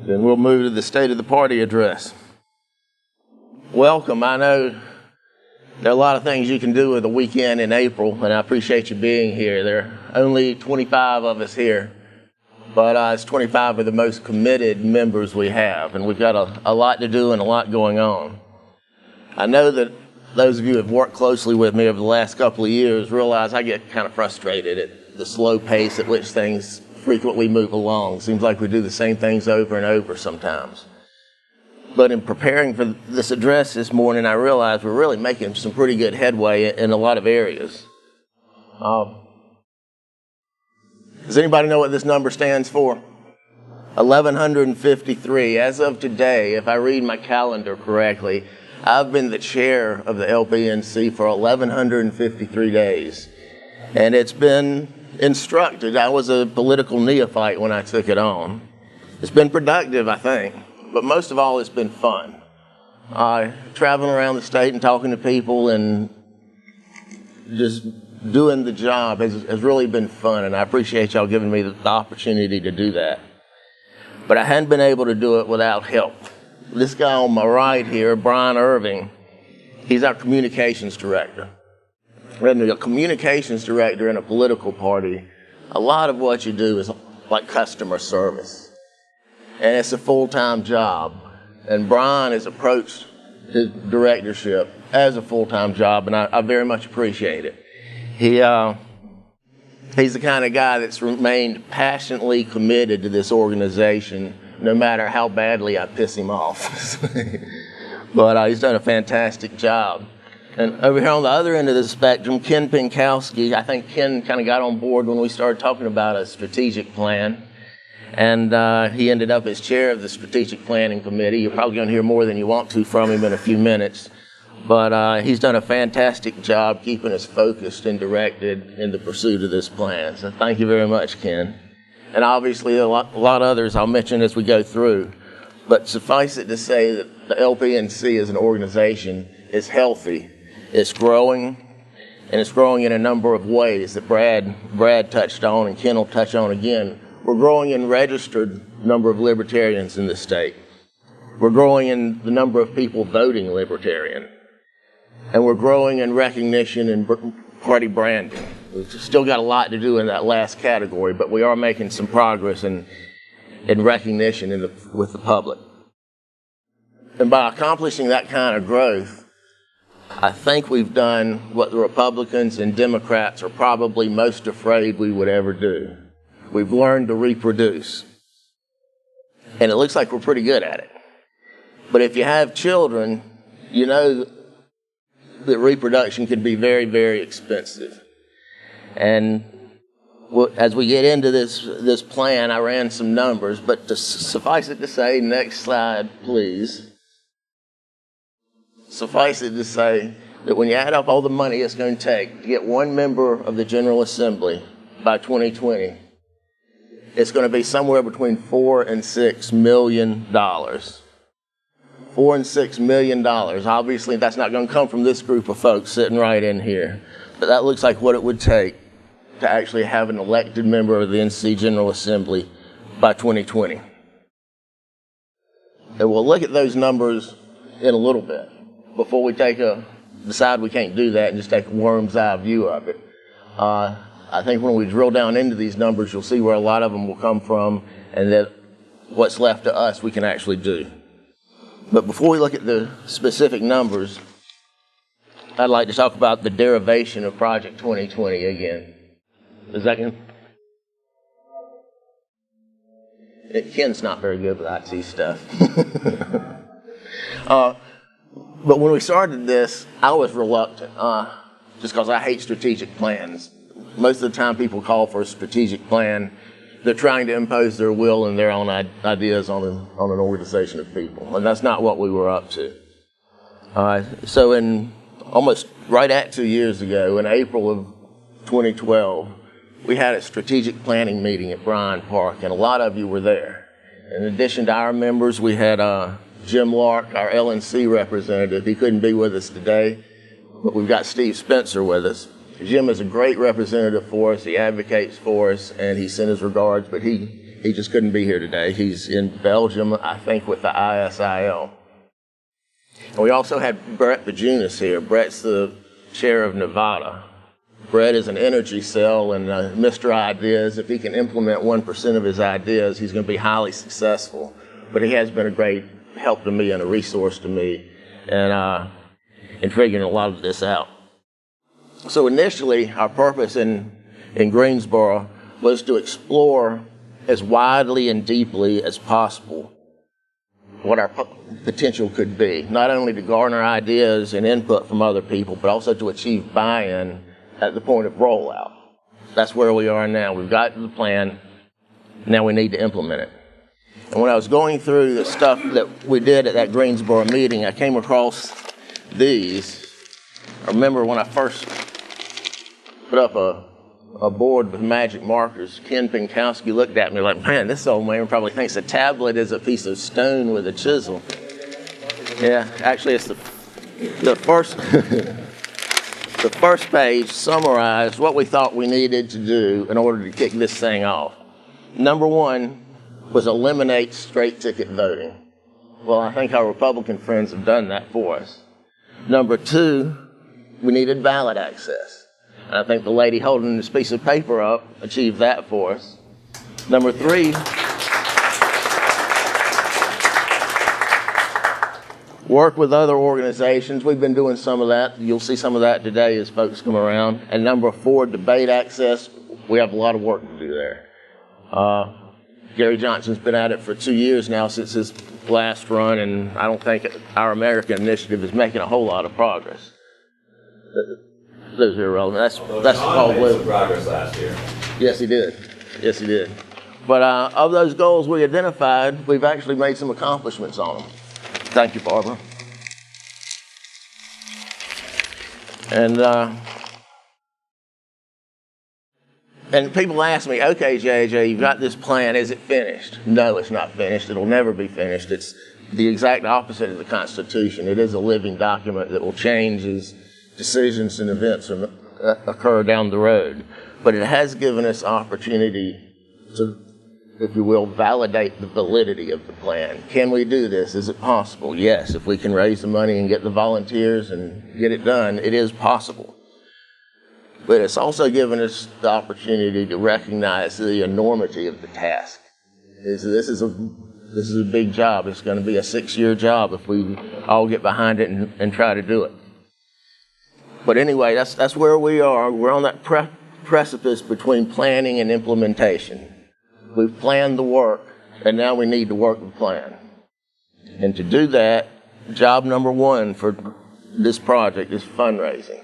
Then we'll move to the State of the Party address. Welcome. I know there are a lot of things you can do with a weekend in April, and I appreciate you being here. There are only 25 of us here, but it's 25 of the most committed members we have, and we've got a lot to do and a lot going on. I know that those of you who have worked closely with me over the last couple of years realize I get kind of frustrated at the slow pace at which things frequently move along. Seems like we do the same things over and over sometimes. But in preparing for this address this morning, I realized we're really making some pretty good headway in a lot of areas. Does anybody know what this number stands for? 1,153. As of today, if I read my calendar correctly, I've been the chair of the LPNC for 1,153 days. And it's been instructed. I was a political neophyte when I took it on. It's been productive, I think, but most of all, it's been fun. Traveling around the state and talking to people and just doing the job has really been fun, and I appreciate y'all giving me the opportunity to do that. But I hadn't been able to do it without help. This guy on my right here, Brian Irving, he's our communications director. When you're a communications director in a political party, a lot of what you do is like customer service. And it's a full-time job. And Brian has approached his directorship as a full-time job, and I very much appreciate it. He's the kind of guy that's remained passionately committed to this organization, no matter how badly I piss him off. But he's done a fantastic job. And over here on the other end of the spectrum, Ken Pinkowski, I think Ken kind of got on board when we started talking about a strategic plan. And he ended up as chair of the Strategic Planning Committee. You're probably going to hear more than you want to from him in a few minutes. But he's done a fantastic job keeping us focused and directed in the pursuit of this plan. So thank you very much, Ken. And obviously a lot of others I'll mention as we go through. But suffice it to say that the LPNC as an organization is healthy. It's growing, and it's growing in a number of ways that Brad touched on and Ken will touch on again. We're growing in registered number of libertarians in the state. We're growing in the number of people voting libertarian. And we're growing in recognition and party branding. We've still got a lot to do in that last category, but we are making some progress in recognition with the public. And by accomplishing that kind of growth, I think we've done what the Republicans and Democrats are probably most afraid we would ever do. We've learned to reproduce. And it looks like we're pretty good at it. But if you have children, you know that reproduction can be very, very expensive. And as we get into this plan, I ran some numbers, but to suffice it to say, next slide, please. Suffice it to say that when you add up all the money it's going to take to get one member of the General Assembly by 2020, it's going to be somewhere between $4 and $6 million. $4 and $6 million. Obviously, that's not going to come from this group of folks sitting right in here. But that looks like what it would take to actually have an elected member of the NC General Assembly by 2020. And we'll look at those numbers in a little bit before we decide we can't do that and just take a worm's eye view of it. I think when we drill down into these numbers, you'll see where a lot of them will come from and that what's left to us we can actually do. But before we look at the specific numbers, I'd like to talk about the derivation of Project 2020 again. A second. Ken's not very good with IT stuff. But when we started this, I was reluctant, just because I hate strategic plans. Most of the time people call for a strategic plan, they're trying to impose their will and their own ideas on an organization of people, and that's not what we were up to. So in almost right at 2 years ago, in April of 2012, we had a strategic planning meeting at Bryan Park, and a lot of you were there. In addition to our members, we had Jim Lark, our LNC representative. He couldn't be with us today, but we've got Steve Spencer with us. Jim is a great representative for us. He advocates for us, and he sent his regards, but he He just couldn't be here today. He's in Belgium, I think, with the ISIL. And we also had Brett Bajunas here. Brett's the chair of Nevada. Brett is an energy cell and Mr. Ideas. If he can implement 1% of his ideas, he's going to be highly successful. But he has been a great help to me and a resource to me in figuring a lot of this out. So initially, our purpose in Greensboro was to explore as widely and deeply as possible what our potential could be, not only to garner ideas and input from other people, but also to achieve buy-in at the point of rollout. That's where we are now. We've got the plan. Now we need to implement it. And when I was going through the stuff that we did at that Greensboro meeting, I came across these. I remember when I first put up a board with magic markers, Ken Pinkowski looked at me like, man, this old man probably thinks a tablet is a piece of stone with a chisel. Yeah, actually it's the first the first page summarized what we thought we needed to do in order to kick this thing off. Number one was eliminate straight ticket voting. Well, I think our Republican friends have done that for us. Number two, we needed ballot access. And I think the lady holding this piece of paper up achieved that for us. Number three, work with other organizations. We've been doing some of that. You'll see some of that today as folks come around. And number four, debate access. We have a lot of work to do there. Gary Johnson's been at it for 2 years now since his last run, and I don't think our American initiative is making a whole lot of progress. Those are irrelevant. That's all. John made some progress last year. Yes, he did. Yes, he did. But of those goals we identified, we've actually made some accomplishments on them. Thank you, Barbara. And people ask me, okay, JJ, you've got this plan. Is it finished? No, it's not finished. It'll never be finished. It's the exact opposite of the Constitution. It is a living document that will change as decisions and events occur down the road. But it has given us opportunity to, if you will, validate the validity of the plan. Can we do this? Is it possible? Yes. If we can raise the money and get the volunteers and get it done, it is possible. But it's also given us the opportunity to recognize the enormity of the task. This is a big job. It's going to be a 6-year job if we all get behind it and try to do it. But anyway, that's where we are. We're on that precipice between planning and implementation. We've planned the work, and now we need to work the plan. And to do that, job number one for this project is fundraising.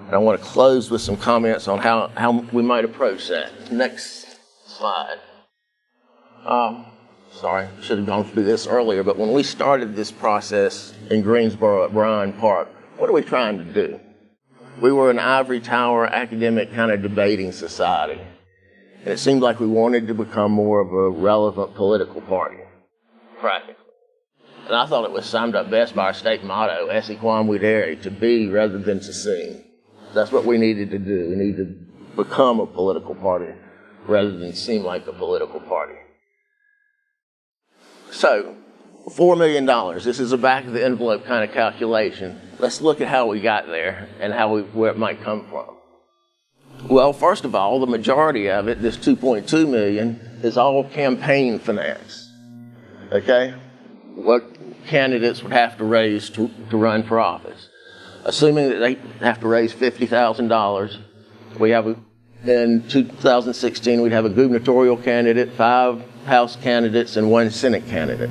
And I want to close with some comments on how we might approach that. Next slide. Sorry, should have gone through this earlier, but when we started this process in Greensboro at Bryan Park, what are we trying to do? We were an ivory tower academic kind of debating society. And it seemed like we wanted to become more of a relevant political party, practically. And I thought it was summed up best by our state motto, esse quam videre, to be rather than to seem. That's what we needed to do. We need to become a political party rather than seem like a political party. So, $4 million. This is a back-of-the-envelope kind of calculation. Let's look at how we got there and where it might come from. Well, first of all, the majority of it, this $2.2 million, is all campaign finance. Okay? What candidates would have to raise to run for office. Assuming that they have to raise $50,000, in 2016, we'd have a gubernatorial candidate, 5 House candidates, and 1 Senate candidate.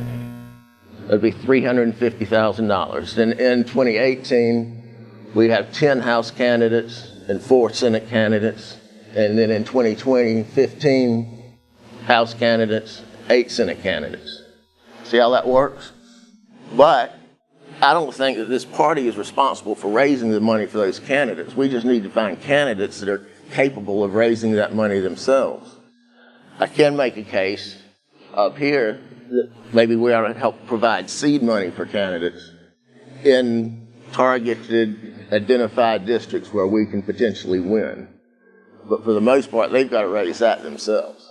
That'd be $350,000. Then in 2018, we'd have 10 House candidates and 4 Senate candidates. And then in 2020, 15 House candidates, 8 Senate candidates. See how that works? But I don't think that this party is responsible for raising the money for those candidates. We just need to find candidates that are capable of raising that money themselves. I can make a case up here that maybe we ought to help provide seed money for candidates in targeted, identified districts where we can potentially win. But for the most part, they've got to raise that themselves.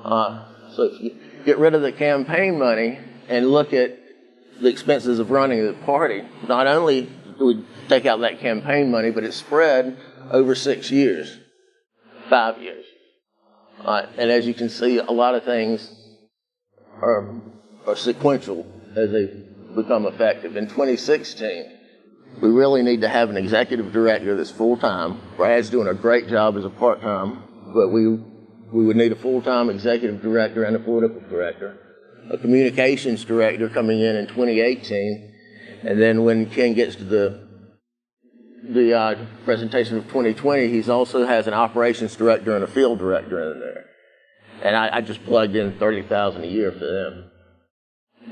So if you get rid of the campaign money and look at the expenses of running the party, not only do we take out that campaign money, but it's spread over 6 years, 5 years. And as you can see, a lot of things are sequential as they become effective. In 2016, we really need to have an executive director that's full-time. Brad's doing a great job as a part-time, but we would need a full-time executive director and a political director. A communications director coming in 2018, and then when Ken gets to the presentation of 2020, he also has an operations director and a field director in there. And I just plugged in $30,000 a year for them.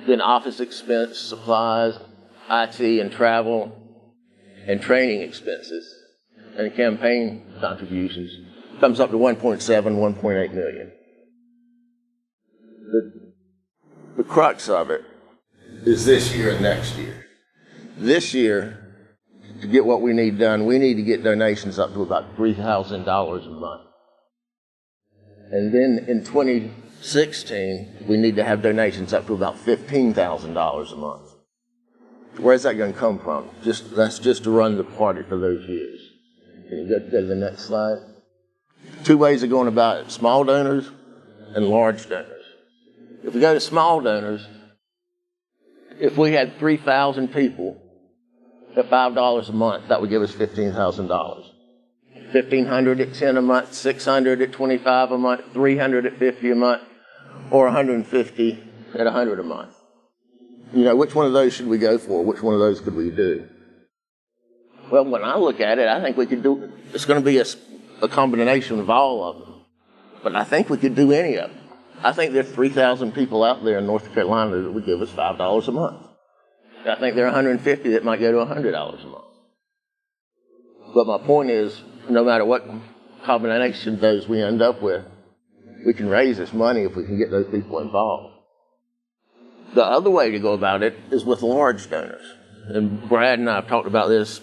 Then office expense, supplies, IT and travel, and training expenses, and campaign contributions comes up to 1.7, 1.8 million. The crux of it is this year and next year. This year, to get what we need done, we need to get donations up to about $3,000 a month. And then in 2016, we need to have donations up to about $15,000 a month. Where's that going to come from? That's just to run the party for those years. Can you go to the next slide? 2 ways of going about it: small donors and large donors. If we go to small donors, if we had 3,000 people at $5 a month, that would give us $15,000. 1,500 at 10 a month, 600 at 25 a month, 300 at 50 a month, or 150 at 100 a month. You know, which one of those should we go for? Which one of those could we do? Well, when I look at it, I think we could do, it's going to be a combination of all of them. But I think we could do any of them. I think there are 3,000 people out there in North Carolina that would give us $5 a month. I think there are 150 that might go to $100 a month. But my point is, no matter what combination of those we end up with, we can raise this money if we can get those people involved. The other way to go about it is with large donors. And Brad and I have talked about this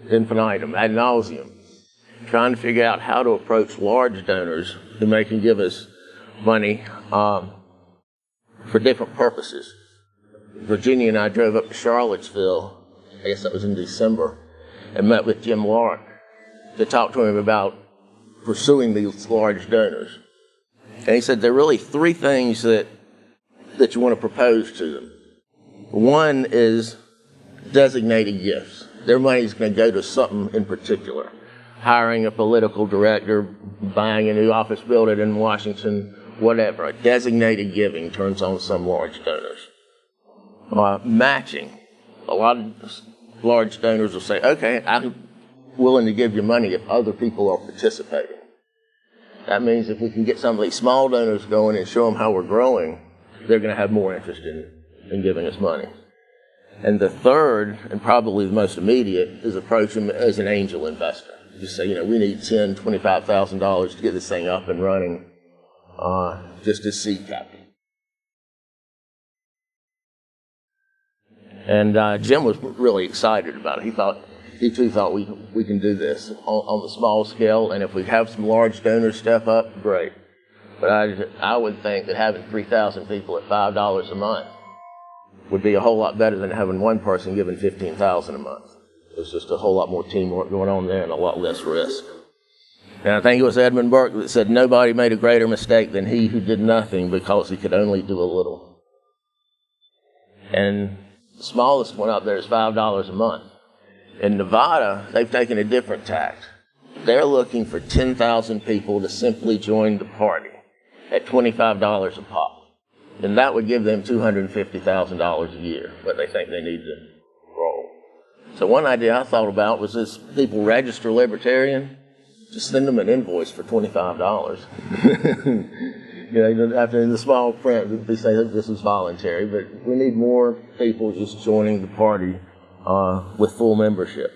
infinitum, ad nauseum, trying to figure out how to approach large donors who may can give us money for different purposes. Virginia and I drove up to Charlottesville, I guess that was in December, and met with Jim Lark to talk to him about pursuing these large donors. And he said there are really 3 things that you want to propose to them. One is designated gifts. Their money is going to go to something in particular. Hiring a political director, buying a new office building in Washington, whatever. A designated giving turns on some large donors. Matching. A lot of large donors will say, okay, I'm willing to give you money if other people are participating. That means if we can get some of these small donors going and show them how we're growing, they're going to have more interest in giving us money. And the third, and probably the most immediate, is approach them as an angel investor. Just say, we need $10,000, $25,000 to get this thing up and running, just as seed capital. And Jim was really excited about it. He too thought we can do this on the small scale, and if we have some large donors step up, great. But I would think that having 3,000 people at $5 a month would be a whole lot better than having one person giving $15,000 a month. There's just a whole lot more teamwork going on there and a lot less risk. And I think it was Edmund Burke that said nobody made a greater mistake than he who did nothing because he could only do a little. And the smallest one up there is $5 a month. In Nevada, they've taken a different tack. They're looking for 10,000 people to simply join the party at $25 a pop. And that would give them $250,000 a year, what they think they need to roll. So one idea I thought about was this: people register Libertarian, just send them an invoice for $25. After in the small print, they say this is voluntary, but we need more people just joining the party with full membership.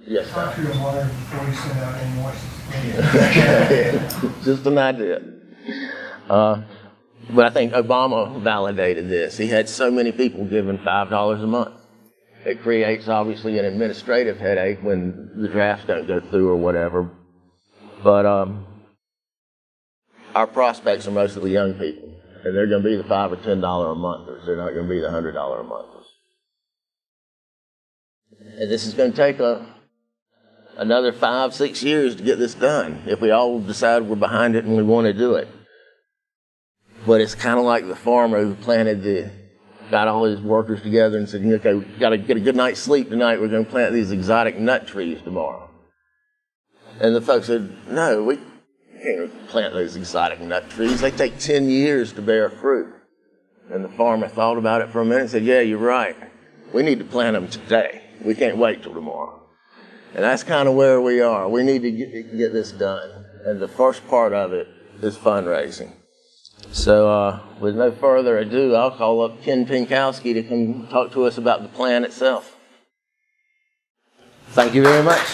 Yes, sir. Country of water before you send out invoices. Just an idea. But I think Obama validated this. He had so many people giving $5 a month. It creates, obviously, an administrative headache when the drafts don't go through or whatever. But our prospects are mostly young people, and they're going to be the $5 or $10 a monthers. They're not going to be the $100 a monthers. And this is going to take another 5-6 years to get this done if we all decide we're behind it and we want to do it. But it's kind of like the farmer who got all his workers together and said, okay, we've got to get a good night's sleep tonight. We're going to plant these exotic nut trees tomorrow. And the folks said, no, we can't plant those exotic nut trees. They take 10 years to bear fruit. And the farmer thought about it for a minute and said, yeah, you're right. We need to plant them today. We can't wait till tomorrow. And that's kind of where we are. We need to get this done. And the first part of it is fundraising. So with no further ado, I'll call up Ken Pinkowski to come talk to us about the plan itself. Thank you very much.